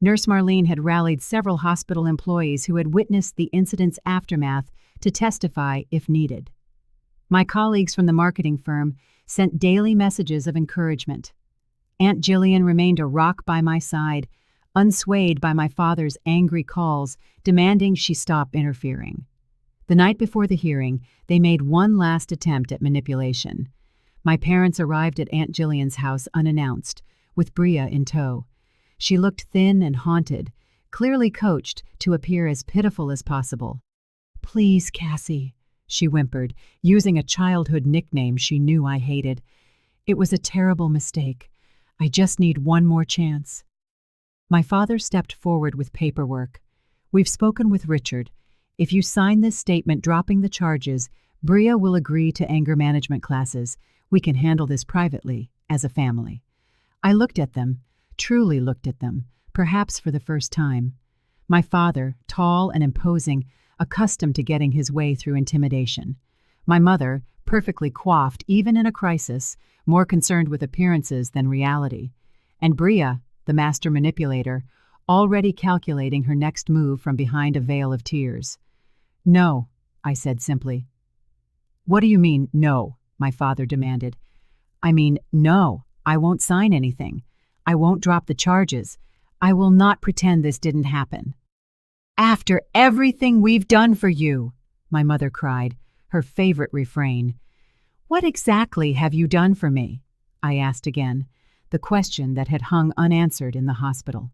Nurse Marlene had rallied several hospital employees who had witnessed the incident's aftermath to testify if needed. My colleagues from the marketing firm sent daily messages of encouragement. Aunt Jillian remained a rock by my side, unswayed by my father's angry calls demanding she stop interfering. The night before the hearing, they made one last attempt at manipulation. My parents arrived at Aunt Jillian's house unannounced, with Bria in tow. She looked thin and haunted, clearly coached to appear as pitiful as possible. "Please, Cassie," she whimpered, using a childhood nickname she knew I hated. "It was a terrible mistake. I just need one more chance." My father stepped forward with paperwork. "We've spoken with Richard. If you sign this statement dropping the charges, Bria will agree to anger management classes. We can handle this privately, as a family." I looked at them, truly looked at them, perhaps for the first time. My father, tall and imposing, accustomed to getting his way through intimidation. My mother, perfectly coiffed even in a crisis, more concerned with appearances than reality. And Bria, the master manipulator, already calculating her next move from behind a veil of tears. "No," I said simply. "What do you mean, no?" my father demanded. "I mean, no, I won't sign anything. I won't drop the charges. I will not pretend this didn't happen." "After everything we've done for you," my mother cried, her favorite refrain. "What exactly have you done for me?" I asked again, the question that had hung unanswered in the hospital.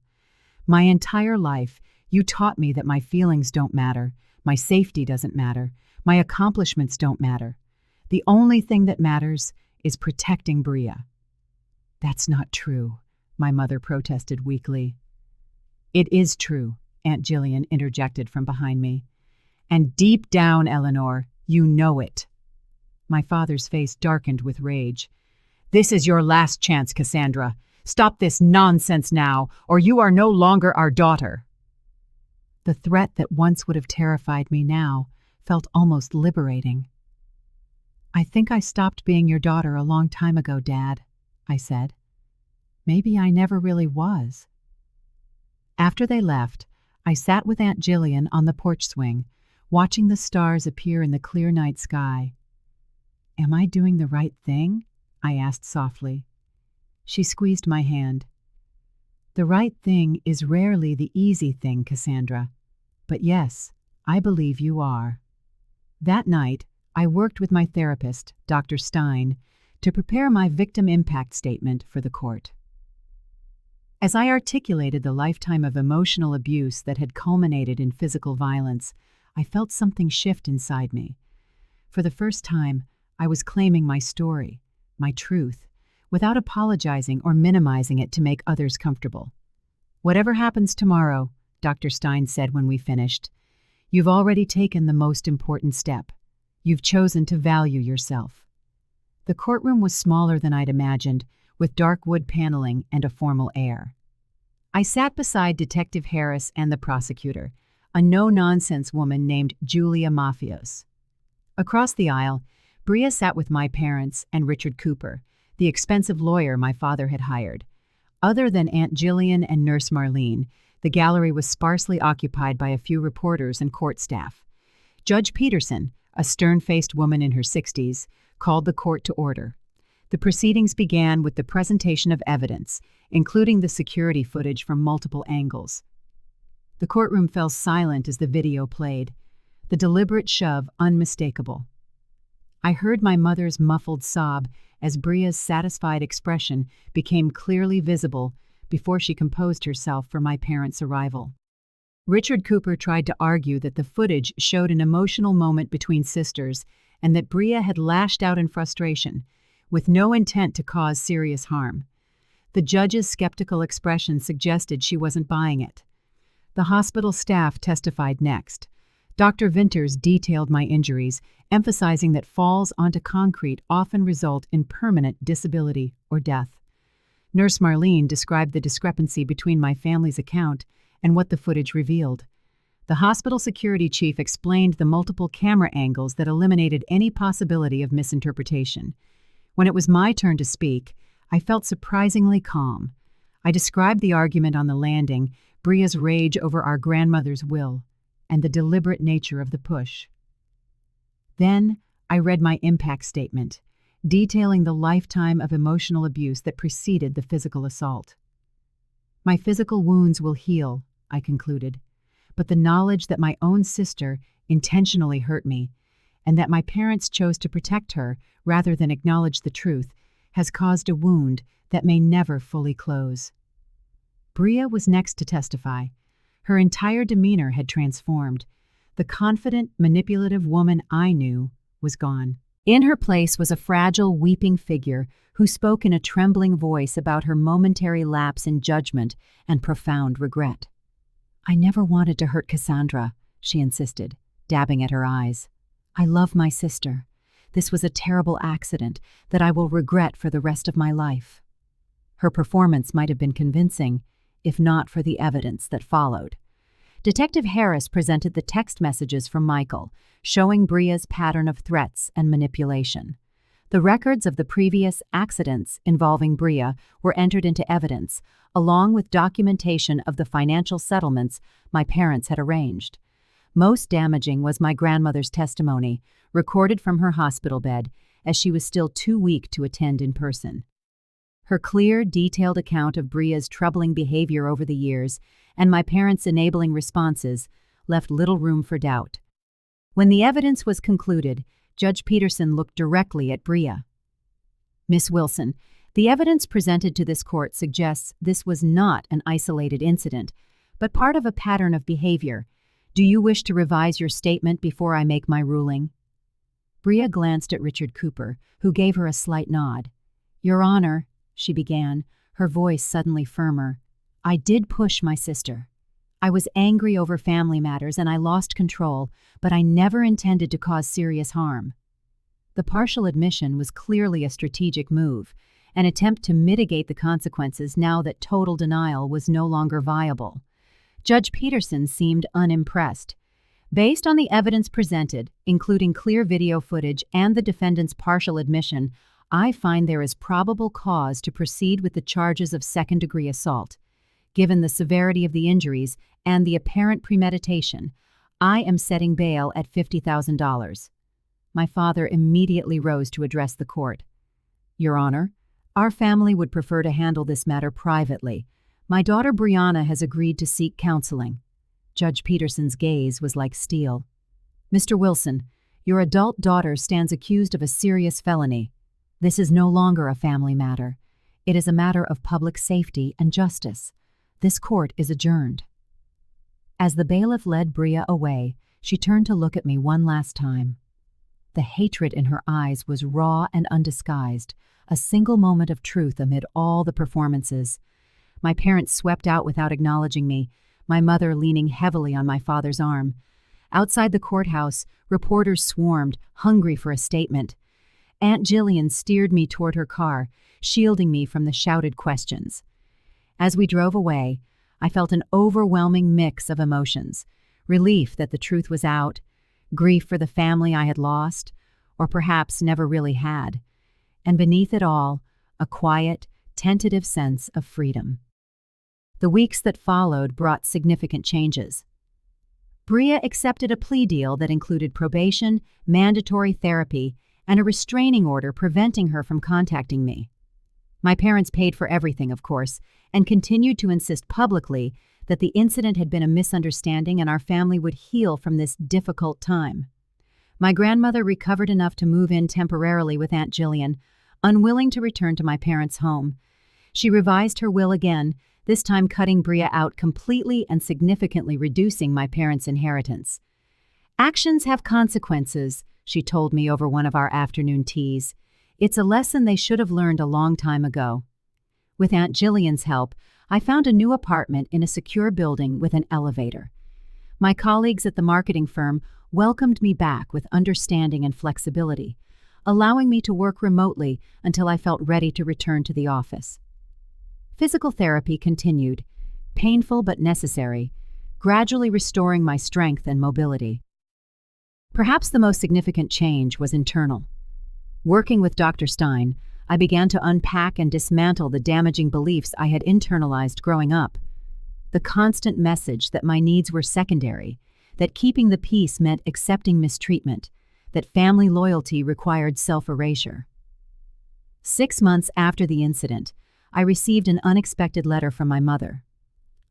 "My entire life, you taught me that my feelings don't matter, my safety doesn't matter, my accomplishments don't matter. The only thing that matters is protecting Bria." "That's not true," my mother protested weakly. "It is true," Aunt Jillian interjected from behind me. "And deep down, Eleanor, you know it." My father's face darkened with rage. "This is your last chance, Cassandra. Stop this nonsense now, or you are no longer our daughter." The threat that once would have terrified me now felt almost liberating. "I think I stopped being your daughter a long time ago, Dad," I said. "Maybe I never really was." After they left, I sat with Aunt Jillian on the porch swing, watching the stars appear in the clear night sky. "Am I doing the right thing?" I asked softly. She squeezed my hand. "The right thing is rarely the easy thing, Cassandra. But yes, I believe you are." That night, I worked with my therapist, Dr. Stein, to prepare my victim impact statement for the court. As I articulated the lifetime of emotional abuse that had culminated in physical violence, I felt something shift inside me. For the first time, I was claiming my story, my truth, without apologizing or minimizing it to make others comfortable. "Whatever happens tomorrow," Dr. Stein said when we finished, "you've already taken the most important step. You've chosen to value yourself." The courtroom was smaller than I'd imagined, with dark wood paneling and a formal air. I sat beside Detective Harris and the prosecutor, a no-nonsense woman named Julia Mafios. Across the aisle, Bria sat with my parents and Richard Cooper, the expensive lawyer my father had hired. Other than Aunt Jillian and Nurse Marlene, the gallery was sparsely occupied by a few reporters and court staff. Judge Peterson, a stern-faced woman in her 60s, called the court to order. The proceedings began with the presentation of evidence, including the security footage from multiple angles. The courtroom fell silent as the video played, the deliberate shove unmistakable. I heard my mother's muffled sob as Bria's satisfied expression became clearly visible before she composed herself for my parents' arrival. Richard Cooper tried to argue that the footage showed an emotional moment between sisters and that Bria had lashed out in frustration, with no intent to cause serious harm. The judge's skeptical expression suggested she wasn't buying it. The hospital staff testified next. Dr. Vinters detailed my injuries, emphasizing that falls onto concrete often result in permanent disability or death. Nurse Marlene described the discrepancy between my family's account and what the footage revealed. The hospital security chief explained the multiple camera angles that eliminated any possibility of misinterpretation. When it was my turn to speak, I felt surprisingly calm. I described the argument on the landing, Bria's rage over our grandmother's will, and the deliberate nature of the push. Then, I read my impact statement, detailing the lifetime of emotional abuse that preceded the physical assault. My physical wounds will heal, I concluded, but the knowledge that my own sister intentionally hurt me, and that my parents chose to protect her rather than acknowledge the truth, has caused a wound that may never fully close. Bria was next to testify. Her entire demeanor had transformed. The confident, manipulative woman I knew was gone. In her place was a fragile, weeping figure who spoke in a trembling voice about her momentary lapse in judgment and profound regret. "I never wanted to hurt Cassandra," she insisted, dabbing at her eyes. "I love my sister. This was a terrible accident that I will regret for the rest of my life." Her performance might have been convincing, if not for the evidence that followed. Detective Harris presented the text messages from Michael, showing Bria's pattern of threats and manipulation. The records of the previous accidents involving Bria were entered into evidence, along with documentation of the financial settlements my parents had arranged. Most damaging was my grandmother's testimony, recorded from her hospital bed, as she was still too weak to attend in person. Her clear, detailed account of Bria's troubling behavior over the years and my parents' enabling responses left little room for doubt. When the evidence was concluded, Judge Peterson looked directly at Bria. "Miss Wilson, the evidence presented to this court suggests this was not an isolated incident, but part of a pattern of behavior. Do you wish to revise your statement before I make my ruling?" Bria glanced at Richard Cooper, who gave her a slight nod. "Your Honor," she began, her voice suddenly firmer, "I did push my sister. I was angry over family matters and I lost control, but I never intended to cause serious harm." The partial admission was clearly a strategic move, an attempt to mitigate the consequences now that total denial was no longer viable. Judge Peterson seemed unimpressed. Based on the evidence presented, including clear video footage and the defendant's partial admission, I find there is probable cause to proceed with the charges of second-degree assault. Given the severity of the injuries and the apparent premeditation, I am setting bail at $50,000. My father immediately rose to address the court. "Your Honor, our family would prefer to handle this matter privately. My daughter Brianna has agreed to seek counseling." Judge Peterson's gaze was like steel. "Mr. Wilson, your adult daughter stands accused of a serious felony. This is no longer a family matter. It is a matter of public safety and justice. This court is adjourned." As the bailiff led Bria away, she turned to look at me one last time. The hatred in her eyes was raw and undisguised, a single moment of truth amid all the performances. My parents swept out without acknowledging me, my mother leaning heavily on my father's arm. Outside the courthouse, reporters swarmed, hungry for a statement. Aunt Jillian steered me toward her car, shielding me from the shouted questions. As we drove away, I felt an overwhelming mix of emotions: relief that the truth was out, grief for the family I had lost, or perhaps never really had, and beneath it all, a quiet, tentative sense of freedom. The weeks that followed brought significant changes. Bria accepted a plea deal that included probation, mandatory therapy, and a restraining order preventing her from contacting me. My parents paid for everything, of course, and continued to insist publicly that the incident had been a misunderstanding and our family would heal from this difficult time. My grandmother recovered enough to move in temporarily with Aunt Jillian, unwilling to return to my parents' home. She revised her will again, this time cutting Bria out completely and significantly reducing my parents' inheritance. "Actions have consequences," she told me over one of our afternoon teas. "It's a lesson they should have learned a long time ago." With Aunt Jillian's help, I found a new apartment in a secure building with an elevator. My colleagues at the marketing firm welcomed me back with understanding and flexibility, allowing me to work remotely until I felt ready to return to the office. Physical therapy continued, painful but necessary, gradually restoring my strength and mobility. Perhaps the most significant change was internal. Working with Dr. Stein, I began to unpack and dismantle the damaging beliefs I had internalized growing up. The constant message that my needs were secondary, that keeping the peace meant accepting mistreatment, that family loyalty required self-erasure. 6 months after the incident, I received an unexpected letter from my mother.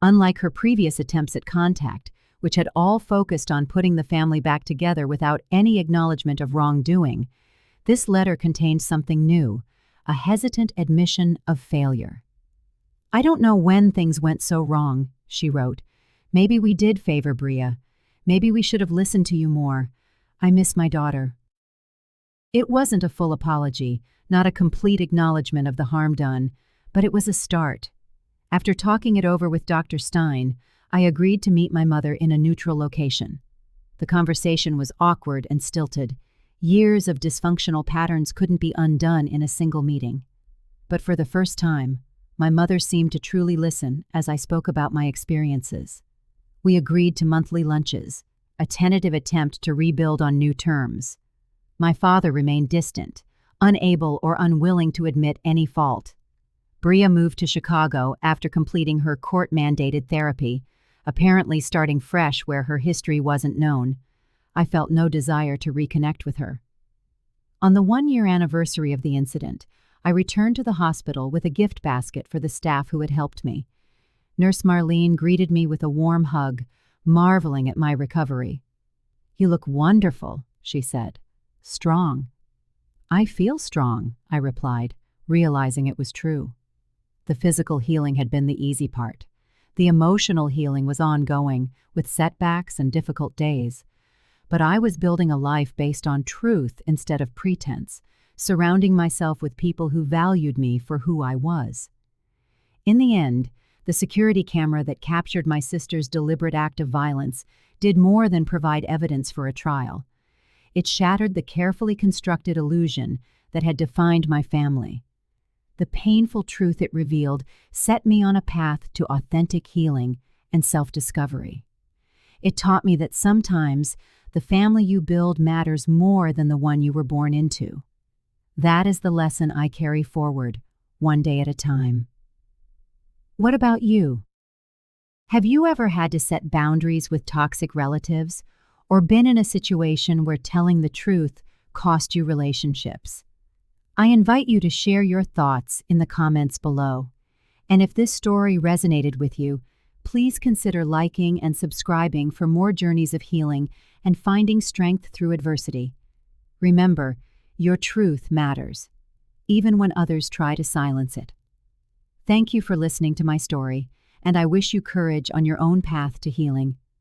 Unlike her previous attempts at contact, which had all focused on putting the family back together without any acknowledgement of wrongdoing, this letter contained something new, a hesitant admission of failure. "I don't know when things went so wrong," she wrote. "Maybe we did favor Bria. Maybe we should have listened to you more. I miss my daughter." It wasn't a full apology, not a complete acknowledgement of the harm done, but it was a start. After talking it over with Dr. Stein, I agreed to meet my mother in a neutral location. The conversation was awkward and stilted. Years of dysfunctional patterns couldn't be undone in a single meeting. But for the first time, my mother seemed to truly listen as I spoke about my experiences. We agreed to monthly lunches, a tentative attempt to rebuild on new terms. My father remained distant, unable or unwilling to admit any fault. Bria moved to Chicago after completing her court-mandated therapy, apparently starting fresh where her history wasn't known. I felt no desire to reconnect with her. On the 1-year anniversary of the incident, I returned to the hospital with a gift basket for the staff who had helped me. Nurse Marlene greeted me with a warm hug, marveling at my recovery. "You look wonderful," she said. "Strong." "I feel strong," I replied, realizing it was true. The physical healing had been the easy part. The emotional healing was ongoing, with setbacks and difficult days. But I was building a life based on truth instead of pretense, surrounding myself with people who valued me for who I was. In the end, the security camera that captured my sister's deliberate act of violence did more than provide evidence for a trial. It shattered the carefully constructed illusion that had defined my family. The painful truth it revealed set me on a path to authentic healing and self-discovery. It taught me that sometimes the family you build matters more than the one you were born into. That is the lesson I carry forward, one day at a time. What about you? Have you ever had to set boundaries with toxic relatives, or been in a situation where telling the truth cost you relationships? I invite you to share your thoughts in the comments below. And if this story resonated with you, please consider liking and subscribing for more journeys of healing and finding strength through adversity. Remember, your truth matters, even when others try to silence it. Thank you for listening to my story, and I wish you courage on your own path to healing.